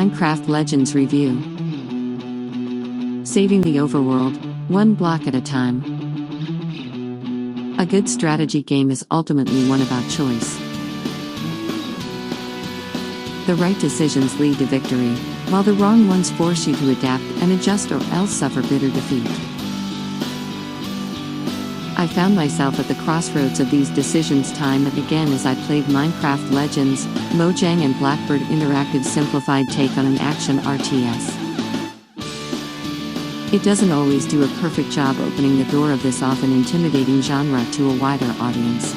Minecraft Legends Review. Saving the overworld, one block at a time. A good strategy game is ultimately one about choice. The right decisions lead to victory, while the wrong ones force you to adapt and adjust or else suffer bitter defeat. I found myself at the crossroads of these decisions time and again as I played Minecraft Legends, Mojang and Blackbird Interactive's simplified take on an action RTS. It doesn't always do a perfect job opening the door of this often intimidating genre to a wider audience.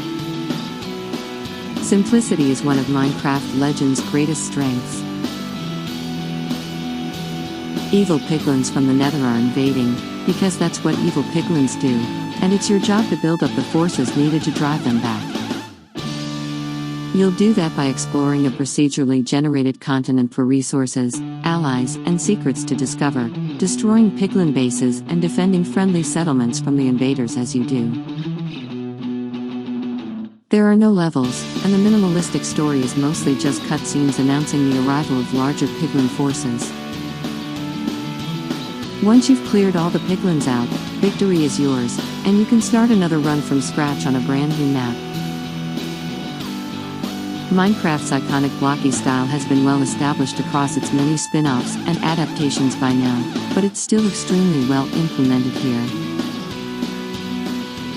Simplicity is one of Minecraft Legends' greatest strengths. Evil piglins from the Nether are invading, because that's what evil piglins do, and it's your job to build up the forces needed to drive them back. You'll do that by exploring a procedurally generated continent for resources, allies, and secrets to discover, destroying piglin bases and defending friendly settlements from the invaders as you do. There are no levels, and the minimalistic story is mostly just cutscenes announcing the arrival of larger piglin forces. Once you've cleared all the piglins out, victory is yours, and you can start another run from scratch on a brand new map. Minecraft's iconic blocky style has been well established across its many spin-offs and adaptations by now, but it's still extremely well implemented here.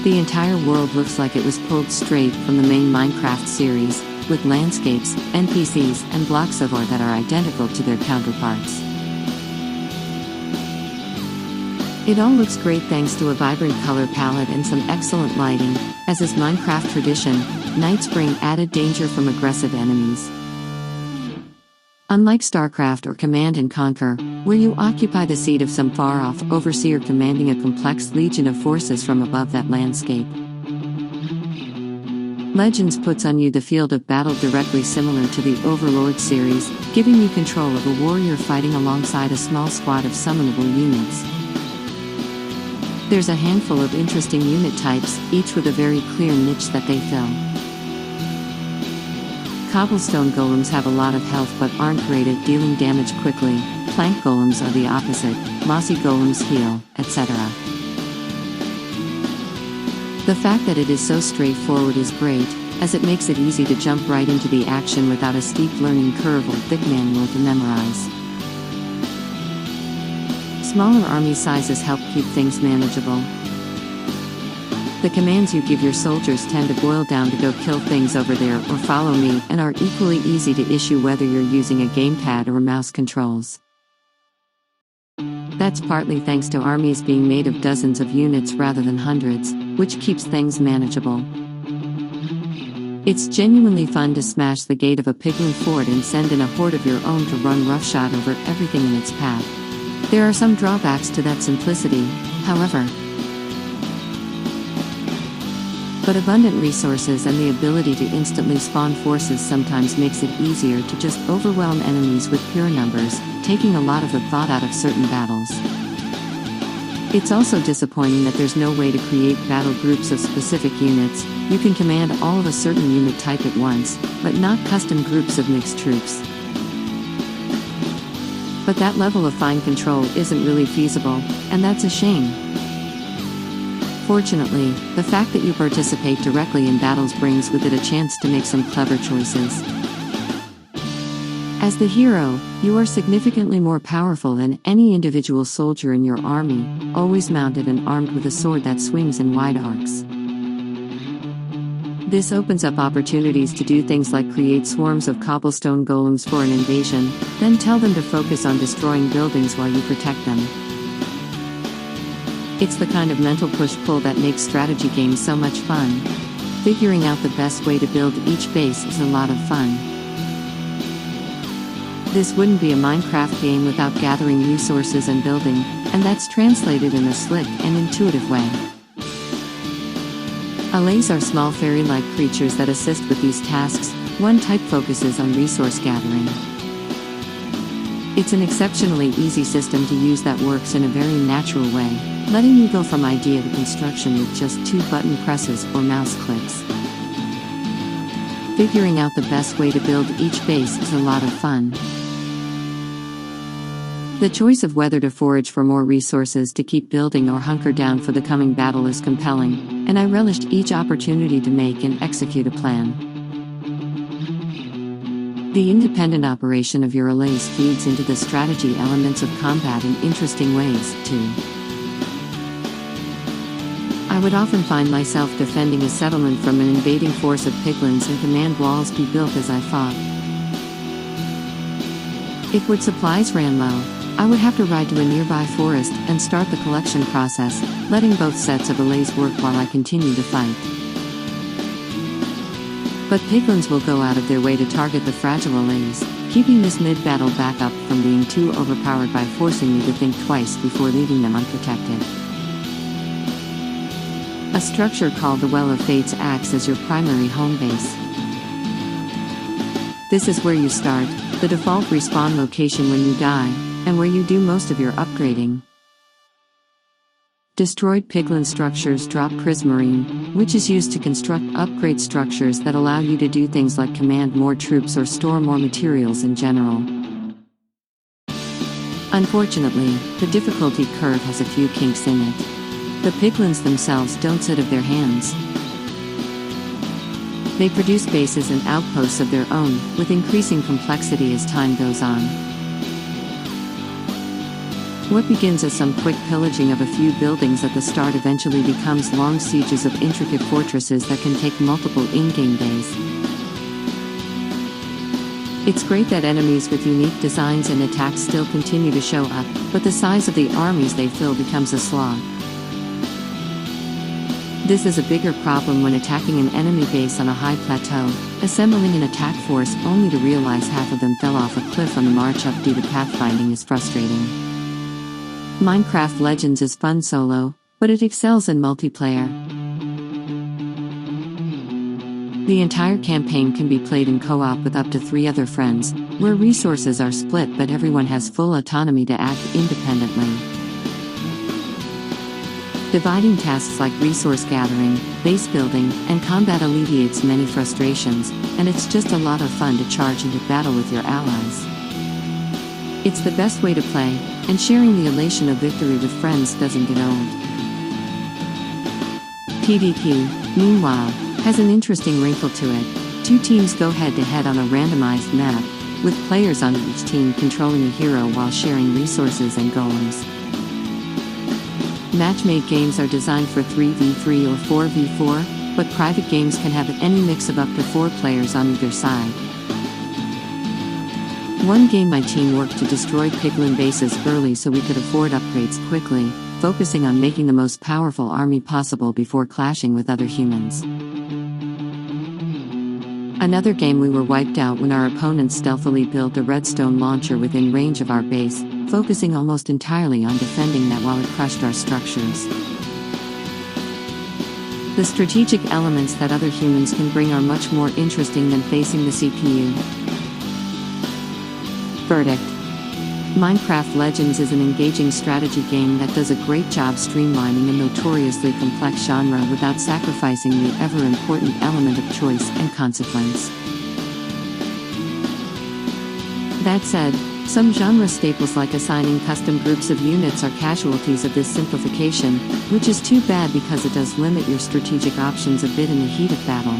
The entire world looks like it was pulled straight from the main Minecraft series, with landscapes, NPCs, and blocks of ore that are identical to their counterparts. It all looks great thanks to a vibrant color palette and some excellent lighting. As is Minecraft tradition, nights bring added danger from aggressive enemies. Unlike StarCraft or Command & Conquer, where you occupy the seat of some far-off overseer commanding a complex legion of forces from above that landscape, Legends puts on you the field of battle directly similar to the Overlord series, giving you control of a warrior fighting alongside a small squad of summonable units. There's a handful of interesting unit types, each with a very clear niche that they fill. Cobblestone golems have a lot of health but aren't great at dealing damage quickly, plank golems are the opposite, mossy golems heal, etc. The fact that it is so straightforward is great, as it makes it easy to jump right into the action without a steep learning curve or thick manual to memorize. Smaller army sizes help keep things manageable. The commands you give your soldiers tend to boil down to go kill things over there or follow me and are equally easy to issue whether you're using a gamepad or mouse controls. That's partly thanks to armies being made of dozens of units rather than hundreds, which keeps things manageable. It's genuinely fun to smash the gate of a piglin fort and send in a horde of your own to run roughshod over everything in its path. There are some drawbacks to that simplicity, however. But abundant resources and the ability to instantly spawn forces sometimes makes it easier to just overwhelm enemies with pure numbers, taking a lot of the thought out of certain battles. It's also disappointing that there's no way to create battle groups of specific units. You can command all of a certain unit type at once, but not custom groups of mixed troops. But that level of fine control isn't really feasible, and that's a shame. Fortunately, the fact that you participate directly in battles brings with it a chance to make some clever choices. As the hero, you are significantly more powerful than any individual soldier in your army, always mounted and armed with a sword that swings in wide arcs. This opens up opportunities to do things like create swarms of cobblestone golems for an invasion, then tell them to focus on destroying buildings while you protect them. It's the kind of mental push-pull that makes strategy games so much fun. Figuring out the best way to build each base is a lot of fun. This wouldn't be a Minecraft game without gathering resources and building, and that's translated in a slick and intuitive way. Allays are small fairy-like creatures that assist with these tasks. One type focuses on resource gathering. It's an exceptionally easy system to use that works in a very natural way, letting you go from idea to construction with just 2 button presses or mouse clicks. Figuring out the best way to build each base is a lot of fun. The choice of whether to forage for more resources to keep building or hunker down for the coming battle is compelling, and I relished each opportunity to make and execute a plan. The independent operation of your allays feeds into the strategy elements of combat in interesting ways, too. I would often find myself defending a settlement from an invading force of piglins and command walls be built as I fought. If wood supplies ran low, I would have to ride to a nearby forest and start the collection process, letting both sets of allays work while I continue to fight. But piglins will go out of their way to target the fragile allays, keeping this mid-battle backup from being too overpowered by forcing me to think twice before leaving them unprotected. A structure called the Well of Fates acts as your primary home base. This is where you start, the default respawn location when you die, and where you do most of your upgrading. Destroyed piglin structures drop prismarine, which is used to construct upgrade structures that allow you to do things like command more troops or store more materials in general. Unfortunately, the difficulty curve has a few kinks in it. The piglins themselves don't sit of their hands. They produce bases and outposts of their own, with increasing complexity as time goes on. What begins as some quick pillaging of a few buildings at the start eventually becomes long sieges of intricate fortresses that can take multiple in-game days. It's great that enemies with unique designs and attacks still continue to show up, but the size of the armies they fill becomes a slog. This is a bigger problem when attacking an enemy base on a high plateau, assembling an attack force only to realize half of them fell off a cliff on the march up due to pathfinding is frustrating. Minecraft Legends is fun solo, but it excels in multiplayer. The entire campaign can be played in co-op with up to 3 other friends, where resources are split but everyone has full autonomy to act independently. Dividing tasks like resource gathering, base building, and combat alleviates many frustrations, and it's just a lot of fun to charge into battle with your allies. It's the best way to play, and sharing the elation of victory with friends doesn't get old. PvP, meanwhile, has an interesting wrinkle to it. 2 teams go head-to-head on a randomized map, with players on each team controlling a hero while sharing resources and golems. Match-made games are designed for 3v3 or 4v4, but private games can have any mix of up to 4 players on either side. One game my team worked to destroy piglin bases early so we could afford upgrades quickly, focusing on making the most powerful army possible before clashing with other humans. Another game we were wiped out when our opponents stealthily built a redstone launcher within range of our base, focusing almost entirely on defending that while it crushed our structures. The strategic elements that other humans can bring are much more interesting than facing the CPU. Verdict: Minecraft Legends is an engaging strategy game that does a great job streamlining a notoriously complex genre without sacrificing the ever-important element of choice and consequence. That said, some genre staples like assigning custom groups of units are casualties of this simplification, which is too bad because it does limit your strategic options a bit in the heat of battle.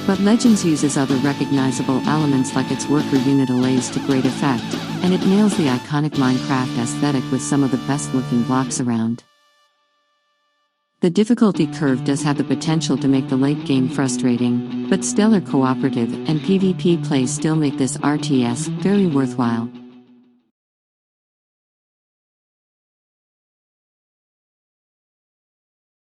But Legends uses other recognizable elements like its worker unit allays to great effect, and it nails the iconic Minecraft aesthetic with some of the best-looking blocks around. The difficulty curve does have the potential to make the late game frustrating, but stellar cooperative and PvP plays still make this RTS very worthwhile.